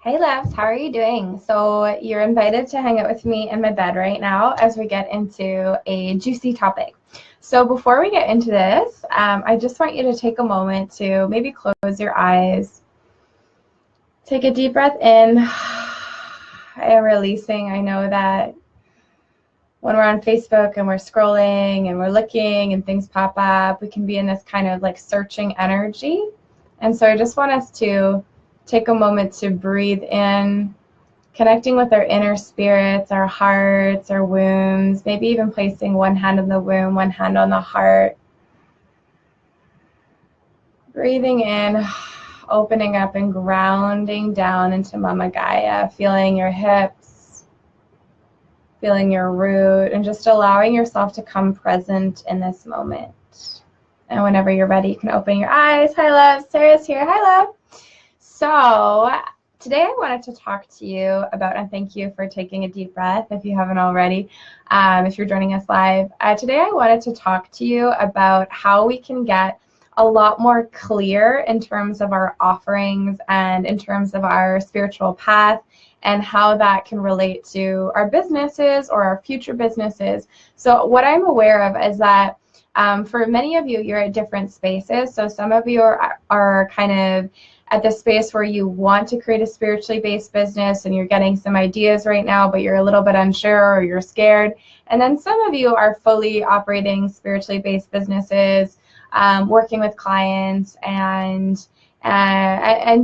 Hey loves, how are you doing? So you're invited to hang out with me in my bed right now as we get into a juicy topic. So before we get into this, I just want you to take a moment to maybe close your eyes. Take a deep breath in and releasing. I know that when we're on Facebook and we're scrolling and we're looking and things pop up, we can be in this kind of like searching energy. And so I just want us to take a moment to breathe in, connecting with our inner spirits, our hearts, our wombs, maybe even placing one hand on the womb, one hand on the heart. Breathing in, opening up and grounding down into Mama Gaia, feeling your hips, feeling your root, and just allowing yourself to come present in this moment. And whenever you're ready, you can open your eyes. Hi, love. Sarah's here. Hi, love. So today I wanted to talk to you about, and thank you for taking a deep breath if you haven't already, if you're joining us live. Today I wanted to talk to you about how we can get a lot more clear in terms of our offerings and in terms of our spiritual path and how that can relate to our businesses or our future businesses. So what I'm aware of is that for many of you, you're at different spaces. So some of you are kind of at the space where you want to create a spiritually based business and you're getting some ideas right now, but you're a little bit unsure or you're scared. And then some of you are fully operating spiritually based businesses, working with clients and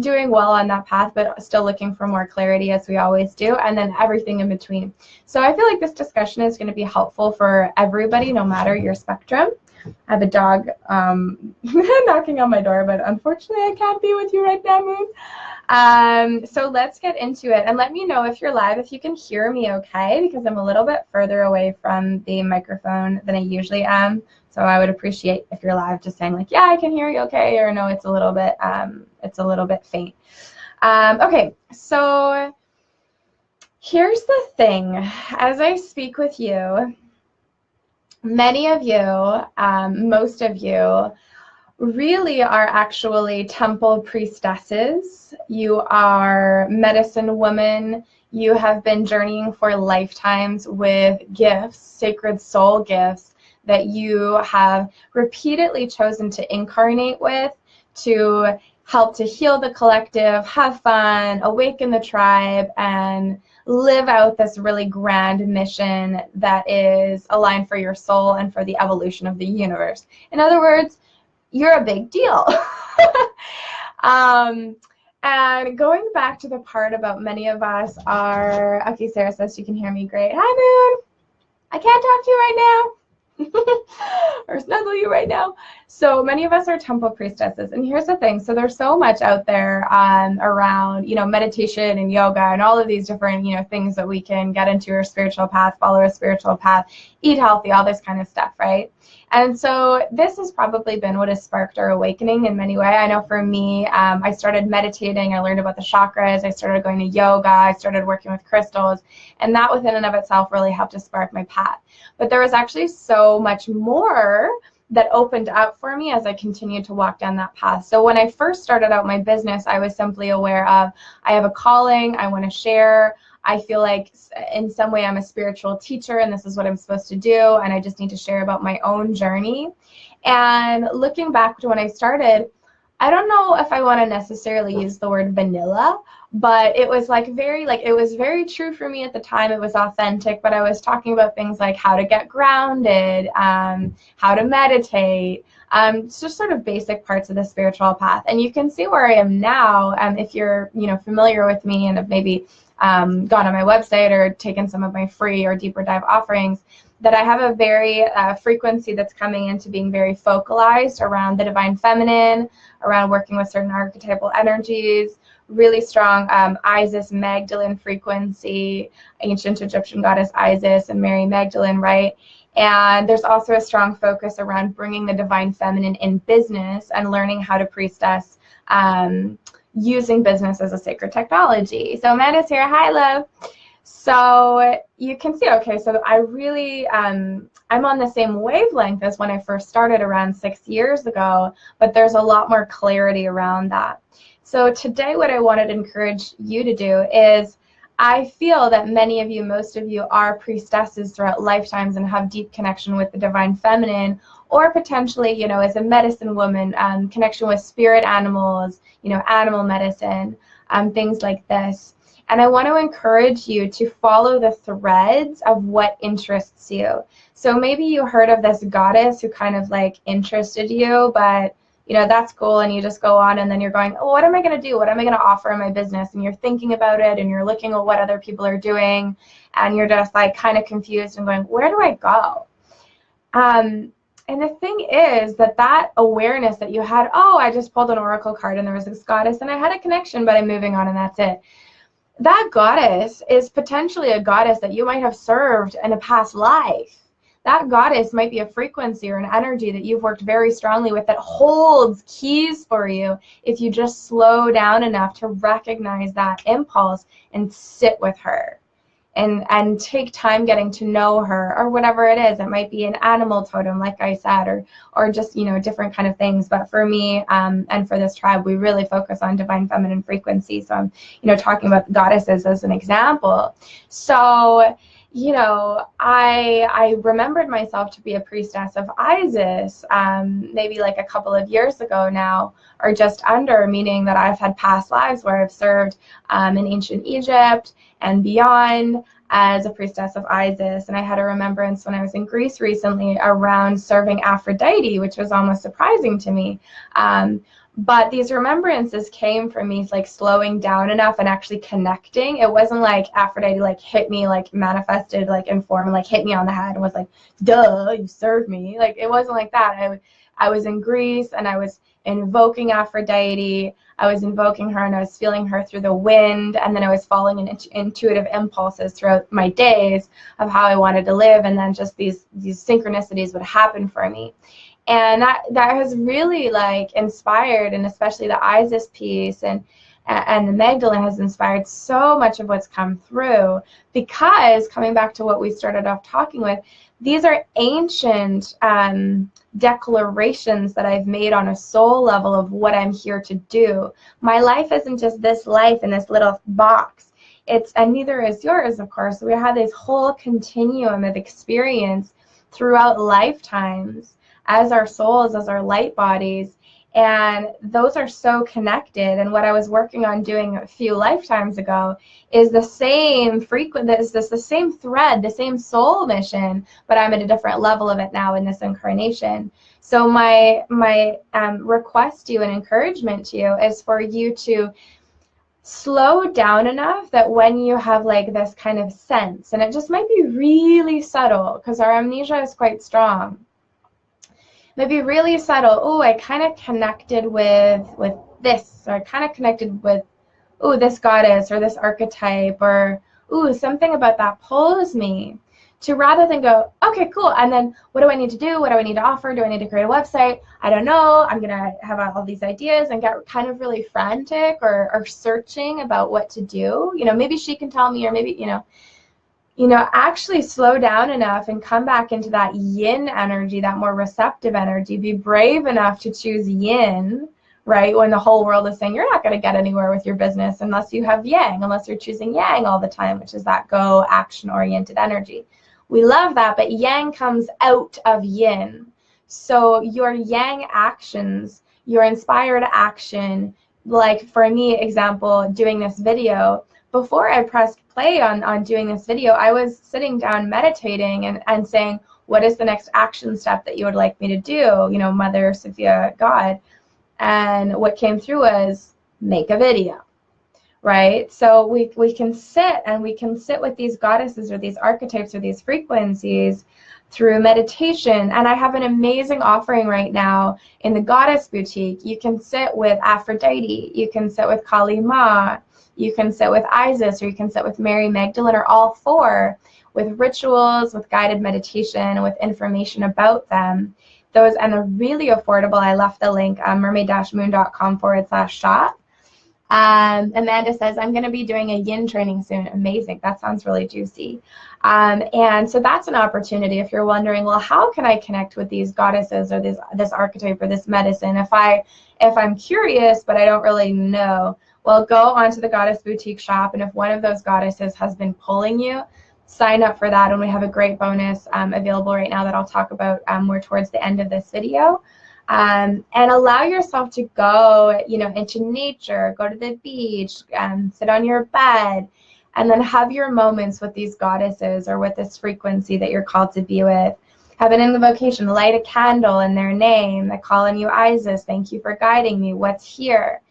doing well on that path, but still looking for more clarity as we always do, and then everything in between. So I feel like this discussion is going to be helpful for everybody, no matter your spectrum. I have a dog knocking on my door, but unfortunately I can't be with you right now, Moon. So let's get into it. And let me know if you're live, if you can hear me okay, because I'm a little bit further away from the microphone than I usually am. So I would appreciate if you're live just saying like, yeah, I can hear you okay, or no, it's a little bit faint. Okay, so here's the thing. As I speak with you, many of you, most of you, really are actually temple priestesses. You are medicine women. You have been journeying for lifetimes with gifts, sacred soul gifts, that you have repeatedly chosen to incarnate with to help to heal the collective, have fun, awaken the tribe, and live out this really grand mission that is aligned for your soul and for the evolution of the universe. In other words, you're a big deal. And going back to the part about many of us are, okay, Sarah says you can hear me great. Hi, Moon. I can't talk to you right now. Or snuggle you right now. So many of us are temple priestesses, and here's the thing. So there's so much out there around, meditation and yoga and all of these different, things that we can get into your spiritual path, follow a spiritual path, eat healthy, all this kind of stuff, right? And so this has probably been what has sparked our awakening in many ways. I know for me, I started meditating, I learned about the chakras, I started going to yoga, I started working with crystals, and that within and of itself really helped to spark my path. But there was actually so much more that opened up for me as I continued to walk down that path. So when I first started out my business, I was simply aware of, I have a calling, I want to share, I feel like in some way I'm a spiritual teacher and this is what I'm supposed to do, and I just need to share about my own journey. And looking back to when I started, I don't know if I want to necessarily use the word vanilla, but it was it was very true for me at the time. It was authentic, but I was talking about things like how to get grounded, how to meditate, it's just sort of basic parts of the spiritual path. And you can see where I am now, if you're familiar with me and have maybe gone on my website or taken some of my free or deeper dive offerings, that I have a very frequency that's coming into being very focalized around the divine feminine, around working with certain archetypal energies, really strong Isis Magdalene frequency, ancient Egyptian goddess Isis and Mary Magdalene, right? And there's also a strong focus around bringing the divine feminine in business and learning how to priestess using business as a sacred technology. So Amanda's here. Hi, love. So you can see, okay, so I really, I'm on the same wavelength as when I first started around 6 years ago, but there's a lot more clarity around that. So today what I wanted to encourage you to do is, I feel that many of you, most of you, are priestesses throughout lifetimes and have deep connection with the divine feminine, or potentially, you know, as a medicine woman, connection with spirit animals, you know, animal medicine, things like this. And I want to encourage you to follow the threads of what interests you. So maybe you heard of this goddess who kind of like interested you, but you know, that's cool, and you just go on, and then you're going, oh, what am I going to do? What am I going to offer in my business? And you're thinking about it, and you're looking at what other people are doing, and you're just like kind of confused and going, where do I go? And the thing is that awareness that you had, oh, I just pulled an oracle card and there was this goddess and I had a connection, but I'm moving on and that's it. That goddess is potentially a goddess that you might have served in a past life. That goddess might be a frequency or an energy that you've worked very strongly with that holds keys for you if you just slow down enough to recognize that impulse and sit with her and take time getting to know her, or whatever it is. It might be an animal totem, like I said, or just, you know, different kind of things. But for me and for this tribe, we really focus on divine feminine frequency. So I'm, you know, talking about goddesses as an example. So, you know, I remembered myself to be a priestess of Isis maybe like a couple of years ago now, or just under, meaning that I've had past lives where I've served in ancient Egypt and beyond as a priestess of Isis. And I had a remembrance when I was in Greece recently around serving Aphrodite, which was almost surprising to me. But these remembrances came from me like slowing down enough and actually connecting. It wasn't like Aphrodite like hit me, like manifested like in form and like hit me on the head and was like, duh, you served me. Like it wasn't like that. I was in Greece and I was invoking Aphrodite. I was invoking her and I was feeling her through the wind, and then I was following intuitive impulses throughout my days of how I wanted to live, and then just these synchronicities would happen for me. And that has really like inspired, and especially the Isis piece and the Magdalene has inspired so much of what's come through, because coming back to what we started off talking with, these are ancient declarations that I've made on a soul level of what I'm here to do. My life isn't just this life in this little box. And neither is yours, of course. We have this whole continuum of experience throughout lifetimes as our souls, as our light bodies, and those are so connected. And what I was working on doing a few lifetimes ago is the same the same thread, the same soul mission, but I'm at a different level of it now in this incarnation. So my request to you and encouragement to you is for you to slow down enough that when you have like this kind of sense, and it just might be really subtle because our amnesia is quite strong, maybe really subtle, oh, I kind of connected with this, or I kind of connected with, oh, this goddess or this archetype, or, oh, something about that pulls me, to rather than go, okay, cool, and then what do I need to do? What do I need to offer? Do I need to create a website? I don't know. I'm going to have all these ideas and get kind of really frantic or searching about what to do. You know, maybe she can tell me, or maybe, you know, actually slow down enough and come back into that yin energy, that more receptive energy. Be brave enough to choose yin, right? When the whole world is saying you're not going to get anywhere with your business unless you have yang, unless you're choosing yang all the time, which is that go action-oriented energy. We love that, but yang comes out of yin. So your yang actions, your inspired action, like for me, example, doing this video, before I pressed play on doing this video, I was sitting down meditating and saying, what is the next action step that you would like me to do? You know, Mother, Sophia, God. And what came through was make a video, right? So we can sit with these goddesses or these archetypes or these frequencies through meditation. And I have an amazing offering right now in the Goddess Boutique. You can sit with Aphrodite, you can sit with Kali Ma, you can sit with Isis, or you can sit with Mary Magdalene, or all four, with rituals, with guided meditation, and with information about them. Those, and they're really affordable. I left the link, mermaid-moon.com/shop. Amanda says, I'm going to be doing a yin training soon. Amazing. That sounds really juicy. And so that's an opportunity if you're wondering, well, how can I connect with these goddesses or this archetype or this medicine? If I if I'm curious, but I don't really know, well, go onto the Goddess Boutique shop, and if one of those goddesses has been pulling you, sign up for that, and we have a great bonus available right now that I'll talk about more towards the end of this video. And allow yourself to go, you know, into nature, go to the beach, sit on your bed, and then have your moments with these goddesses or with this frequency that you're called to be with. Have an invocation, light a candle in their name. I call on you, Isis. Thank you for guiding me. What's here?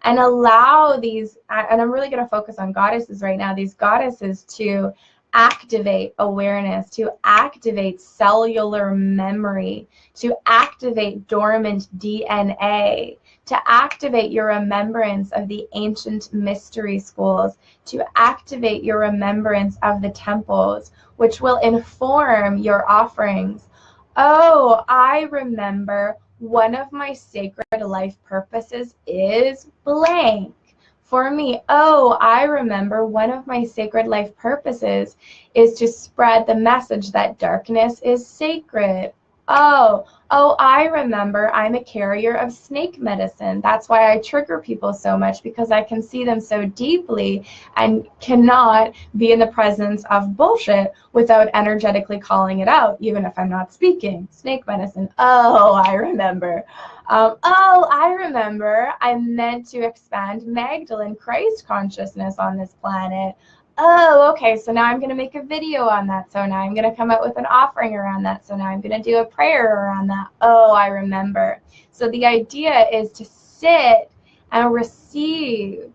And allow these, and I'm really going to focus on goddesses right now, these goddesses to activate awareness, to activate cellular memory, to activate dormant DNA, to activate your remembrance of the ancient mystery schools, to activate your remembrance of the temples, which will inform your offerings. Oh, I remember one of my sacred life purposes is blank. For me, oh, I remember one of my sacred life purposes is to spread the message that darkness is sacred. Oh, I remember I'm a carrier of snake medicine. That's why I trigger people so much, because I can see them so deeply and cannot be in the presence of bullshit without energetically calling it out, even if I'm not speaking. Snake medicine. Oh, I remember. I remember I'm meant to expand Magdalene Christ consciousness on this planet. Oh, okay, so now I'm going to make a video on that. So now I'm going to come out with an offering around that. So now I'm going to do a prayer around that. Oh, I remember. So the idea is to sit and receive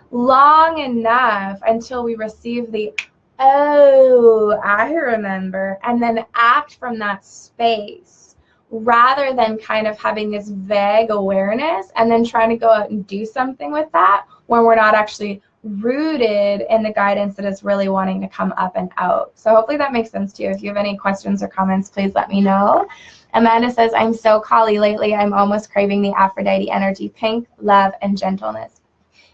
long enough until we receive the, oh, I remember, and then act from that space, rather than kind of having this vague awareness and then trying to go out and do something with that when we're not actually rooted in the guidance that is really wanting to come up and out. So hopefully that makes sense to you. If you have any questions or comments, please let me know. Amanda says, I'm so Kali lately. I'm almost craving the Aphrodite energy, pink, love, and gentleness.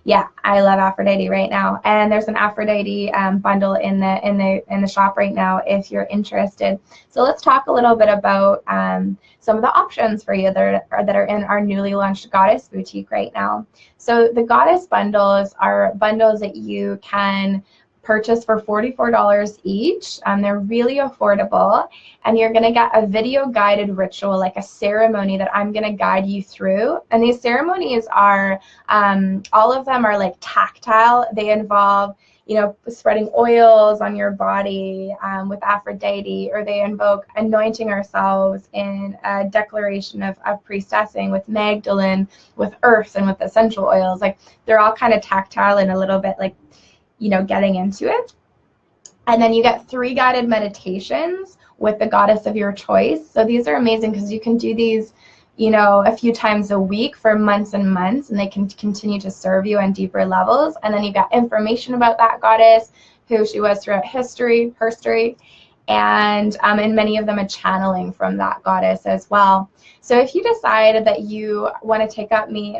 Yeah, I love Aphrodite right now, and there's an Aphrodite bundle in the shop right now if you're interested. So let's talk a little bit about some of the options for you that are in our newly launched Goddess Boutique right now. So the Goddess bundles are bundles that you can purchase for $44 each. They're really affordable, and you're going to get a video guided ritual, like a ceremony that I'm going to guide you through. And these ceremonies are, all of them are like tactile. They involve, you know, spreading oils on your body with Aphrodite, or they invoke anointing ourselves in a declaration of priestessing with Magdalene, with earths, and with essential oils. Like, they're all kind of tactile and a little bit like, you know, getting into it. And then you get 3 guided meditations with the goddess of your choice. So these are amazing because you can do these, you know, a few times a week for months and months, and they can continue to serve you on deeper levels. And then you got information about that goddess, who she was throughout history, her story, and many of them a channeling from that goddess as well. So if you decide that you want to take up me,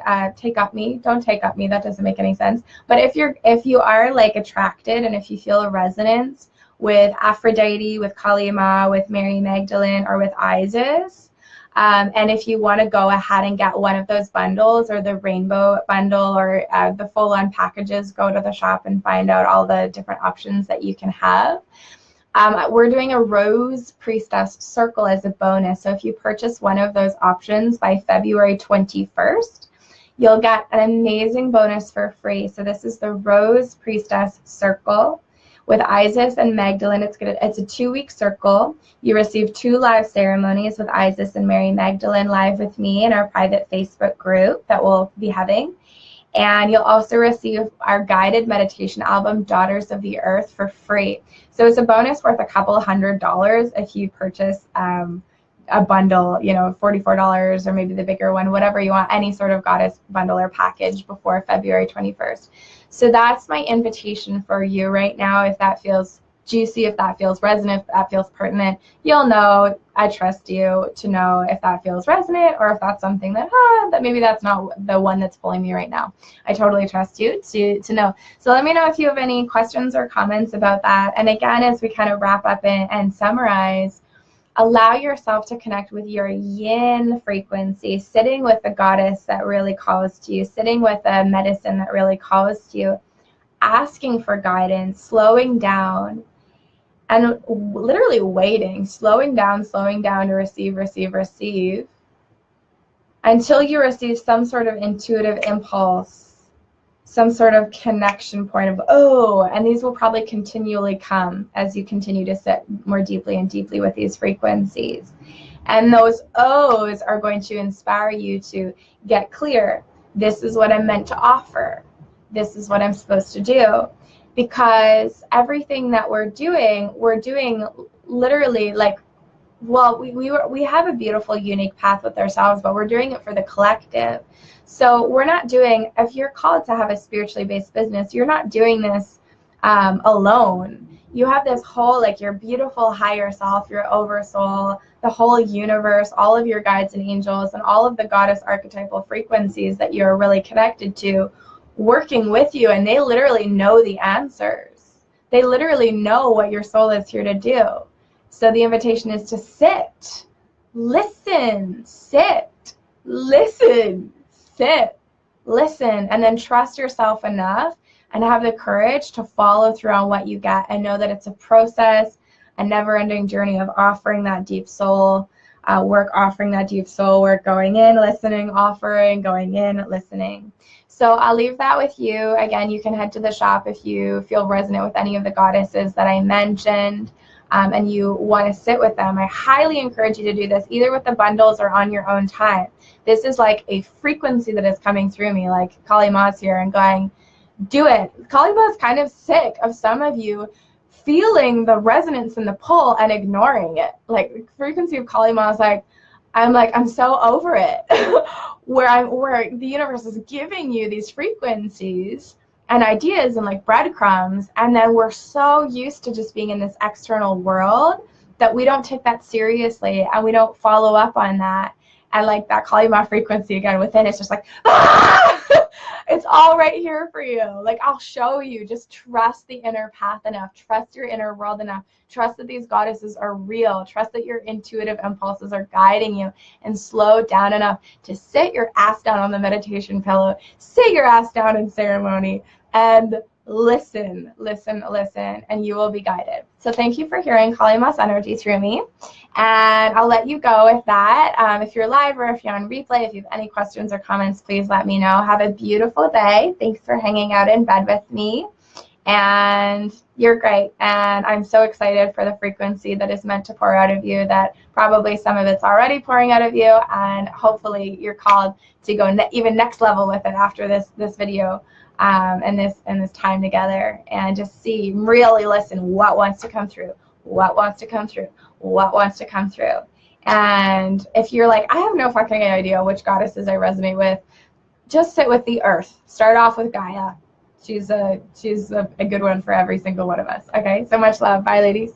don't take up me, that doesn't make any sense. But if you are like attracted, and if you feel a resonance with Aphrodite, with Kali Ma, with Mary Magdalene, or with Isis, and if you want to go ahead and get one of those bundles, or the rainbow bundle, or the full-on packages, go to the shop and find out all the different options that you can have. We're doing a Rose Priestess Circle as a bonus. So if you purchase one of those options by February 21st, you'll get an amazing bonus for free. So this is the Rose Priestess Circle with Isis and Magdalene. It's a 2-week circle. You receive 2 live ceremonies with Isis and Mary Magdalene live with me in our private Facebook group that we'll be having. And you'll also receive our guided meditation album, Daughters of the Earth, for free. So it's a bonus worth a couple $100 if you purchase a bundle, you know, $44, or maybe the bigger one, whatever you want, any sort of goddess bundle or package before February 21st. So that's my invitation for you right now. If that feels juicy, if that feels resonant, if that feels pertinent, you'll know. I trust you to know if that feels resonant, or if that's something that maybe that's not the one that's pulling me right now. I totally trust you to know. So let me know if you have any questions or comments about that. And again, as we kind of wrap up and summarize, Allow yourself to connect with your yin frequency, sitting with the goddess that really calls to you, sitting with a medicine that really calls to you, asking for guidance, slowing down, and literally waiting, slowing down to receive, receive, receive, until you receive some sort of intuitive impulse, some sort of connection point of, oh, and these will probably continually come as you continue to sit more deeply and deeply with these frequencies. And those O's are going to inspire you to get clear. This is what I'm meant to offer. This is what I'm supposed to do. Because everything that we're doing literally like, well, we have a beautiful, unique path with ourselves, but we're doing it for the collective. So we're not doing, if you're called to have a spiritually based business, you're not doing this alone. You have this whole, like, your beautiful higher self, your oversoul, the whole universe, all of your guides and angels, and all of the goddess archetypal frequencies that you're really connected to working with you, and they literally know the answers. They literally know what your soul is here to do. So the invitation is to sit, listen, sit, listen, sit, listen, and then trust yourself enough and have the courage to follow through on what you get, and know that it's a process, a never-ending journey of offering that deep soul work, going in, listening, offering, going in, listening. So I'll leave that with you. Again, you can head to the shop if you feel resonant with any of the goddesses that I mentioned, and you want to sit with them. I highly encourage you to do this, either with the bundles or on your own time. This is like a frequency that is coming through me, like Kali Ma's here and going, do it. Kali Ma's kind of sick of some of you feeling the resonance and the pull and ignoring it. Like, the frequency of Kali Ma is like, I'm so over it. where the universe is giving you these frequencies and ideas and like breadcrumbs, and then we're so used to just being in this external world that we don't take that seriously and we don't follow up on that. And like that Kali Ma frequency again within, it's just like, ah! It's all right here for you. Like, I'll show you. Just trust the inner path enough. Trust your inner world enough. Trust that these goddesses are real. Trust that your intuitive impulses are guiding you, and slow down enough to sit your ass down on the meditation pillow, sit your ass down in ceremony, and listen, listen, listen, and you will be guided. So thank you for hearing Kali Ma's energy through me. And I'll let you go with that. If you're live or if you're on replay, if you have any questions or comments, please let me know. Have a beautiful day. Thanks for hanging out in bed with me. And you're great. And I'm so excited for the frequency that is meant to pour out of you, that probably some of it's already pouring out of you. And hopefully you're called to go even next level with it after this video. And this time together, and just see, really listen, what wants to come through, what wants to come through, what wants to come through. And if you're like, I have no fucking idea which goddesses I resonate with, just sit with the earth. Start off with Gaia. She's a good one for every single one of us. Okay, so much love. Bye, ladies.